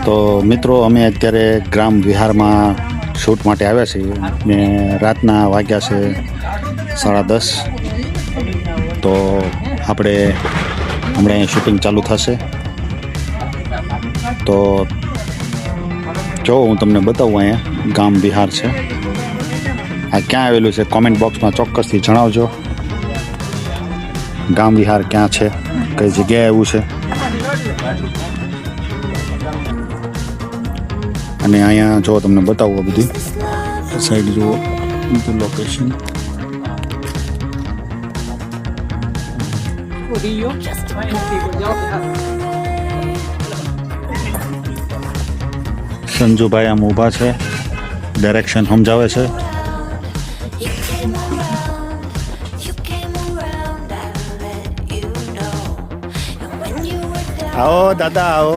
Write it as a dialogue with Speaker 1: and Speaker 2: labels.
Speaker 1: તો મિત્રો અમે અત્યારે ગ્રામ વિહારમાં શૂટ માટે આવ્યા છીએ ને રાતના વાગ્યા છે 10:30. તો આપણે હમણાં અહીં શૂટિંગ ચાલુ થશે. તો જો હું તમને બતાવું, અહીંયા ગામ વિહાર છે. આ ક્યાં આવેલું છે કોમેન્ટ બોક્સમાં ચોક્કસથી જણાવજો. ગામ વિહાર ક્યાં છે, કઈ જગ્યાએ આવ્યું છે. અને અહીંયા જો તમને બતાવું બધી સાઈડ જુઓ બધું લોકેશન. સંજુભાઈ આમ ઊભા છે, ડાયરેક્શન સમજાવે છે. આવો દાદા આવો.